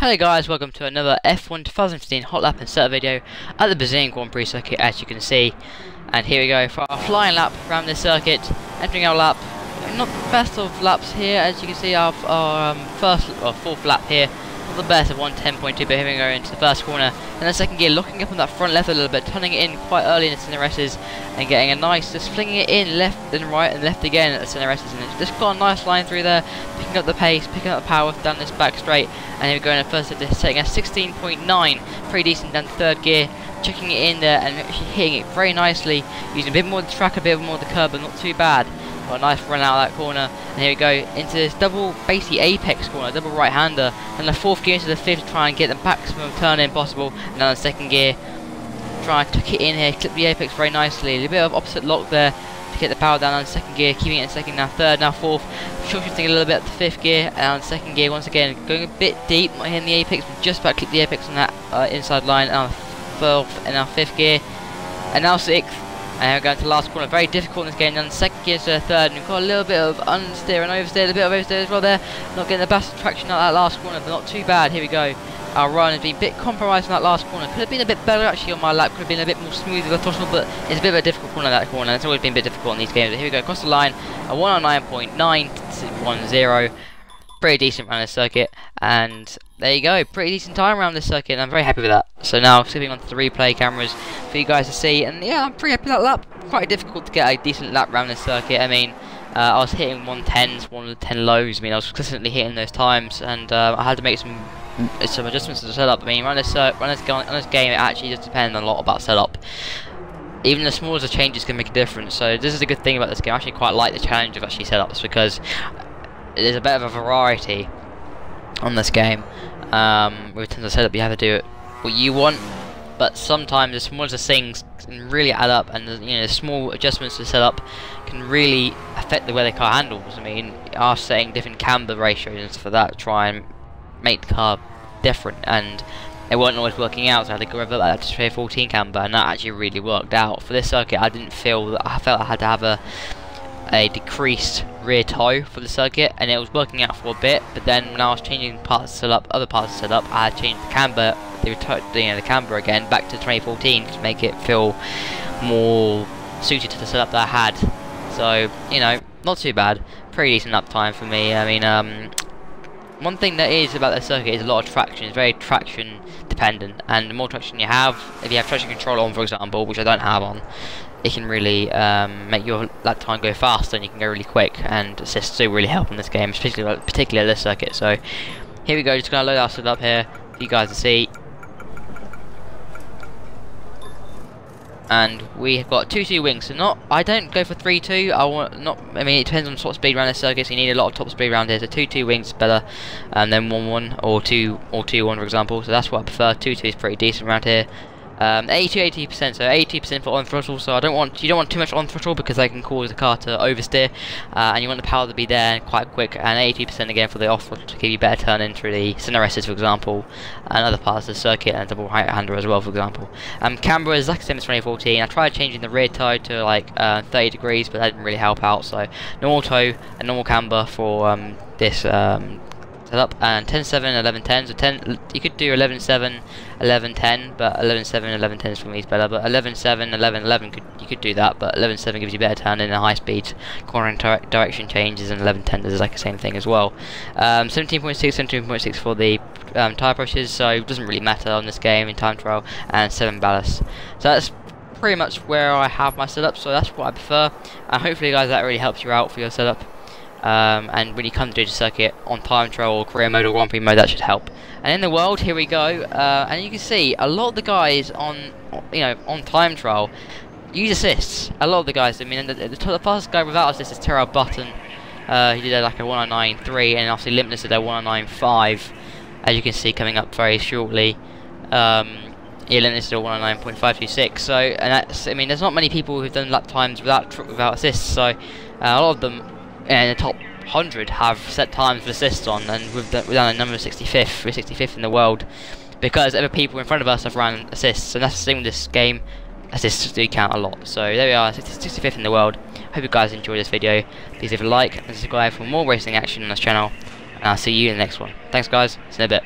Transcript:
Hello guys, welcome to another F1 2015 hot lap and setup video at the Brazilian Grand Prix circuit, as you can see. And here we go for our flying lap around this circuit, entering our lap. Not the best of laps here, as you can see, our fourth lap here. Not the best of 110.2, but here we go into the first corner. And the second gear, locking up on that front left a little bit, turning it in quite early in the CNRS's and getting a nice, just flinging it in left and right and left again at the CNRS's. And it's just got a nice line through there, picking up the pace, picking up the power down this back straight. And here we go in the first, taking a 16.9, pretty decent down to third gear, checking it in there and actually hitting it very nicely, using a bit more of the track, a bit more of the curb, but not too bad. Got a nice run out of that corner, and here we go into this double, basically apex corner, double right-hander, and the fourth gear into the fifth to try and get the maximum turn in possible. And now the second gear, try and tuck it in here, clip the apex very nicely. A little bit of opposite lock there to get the power down on the second gear, keeping it in second, now third, now fourth, short shifting a little bit up to fifth gear, and on the second gear once again, going a bit deep, not hitting the apex, but just about clip the apex on that inside line, and our fourth, and our fifth gear, and now sixth. And we're going to the last corner, very difficult in this game. Then the second gear to the third, and we've got a little bit of understeer and oversteer, a bit of oversteer as well there. Not getting the best traction out of that last corner, but not too bad. Here we go. Our run has been a bit compromised in that last corner. Could have been a bit better actually on my lap, could have been a bit more smooth with the throttle, but it's a bit of a difficult corner, that corner. It's always been a bit difficult in these games. But here we go, across the line, a 109.910. Pretty decent around this circuit, and there you go, pretty decent time around this circuit, and I'm very happy with that. So now skipping onto the replay cameras for you guys to see, and yeah, I'm pretty happy with that lap. Quite difficult to get a decent lap around this circuit. I mean, I was hitting 110s, 110 lows. I mean, I was consistently hitting those times, and I had to make some adjustments to the setup. I mean, on this game, it actually just depends a lot about setup. Even the smallest changes can make a difference. So this is a good thing about this game. I actually quite like the challenge of actually setups, because there's a bit of a variety on this game. With terms of setup, you have to do it what you want, but sometimes the smallest things can really add up, and the small adjustments to the setup can really affect the way the car handles. I mean, you are setting different camber ratios for that to try and make the car different, and it wasn't always working out, so I had to go over that to 2014 camber, and that actually really worked out. For this circuit, I didn't feel that I felt I had to have a decreased rear toe for the circuit, and it was working out for a bit. But then when I was changing parts of setup, other parts of setup, I had changed the camber, the camber again back to 2014 to make it feel more suited to the setup that I had. So not too bad, pretty decent uptime for me. I mean, one thing that is about the circuit is a lot of traction. It's very traction dependent, and the more traction you have, if you have traction control on, for example, which I don't have on, it can really make your lap time go faster, and you can go really quick, and assists do really help in this game, particularly this circuit. So here we go, just going to load our setup here for you guys to see. And we have got 2-2 wings, so I don't go for 3-2. I mean, it depends on top speed around this circuit, so you need a lot of top speed around here. So 2-2 wings is better than 1-1 or 2-1, for example. So that's what I prefer. 2-2 is pretty decent around here. 80%, so 80% for on throttle. So you don't want too much on throttle, because they can cause the car to oversteer, and you want the power to be there quite quick. And 80% again for the off throttle to give you better turn in through the CNRS's, for example, and other parts of the circuit, and double right hander as well, for example. Camber is like the same as 2014. I tried changing the rear toe to like 30 degrees, but that didn't really help out. So normal toe and normal camber for this setup, and 10.7, 11.10. So 10, you could do 11.7, 11.10, but 11.7, 11.10 is for me is better. But 11.7, 11.11 you could do that, but 11.7 gives you better turn in a high speed corner direction changes, and 11.10 does like the same thing as well. 17.6, 17.6 for the tyre pressures, so it doesn't really matter on this game in time trial, and 7 ballast. So that's pretty much where I have my setup. So that's what I prefer, and hopefully guys that really helps you out for your setup. And when you come to do the circuit on time trial or career mode or Grand Prix mode, that should help. And in the world, here we go, and you can see a lot of the guys on time trial use assists. A lot of the guys. I mean, the fastest guy without assist is Terrell Button. He did like a 109.3, and obviously Limitless did a 109.5, as you can see coming up very shortly. Yeah, Limitless did a 109.526. So, and that's, I mean, there's not many people who've done lap times without assists. So, a lot of them in the top 100 have set times with assists on, and we've done a number 65th. We're 65th in the world, because other people in front of us have run assists, and that's the thing with this game. Assists do count a lot. So there we are, 65th in the world. Hope you guys enjoyed this video. Please leave a like and subscribe for more racing action on this channel, and I'll see you in the next one. Thanks guys, see you in a bit.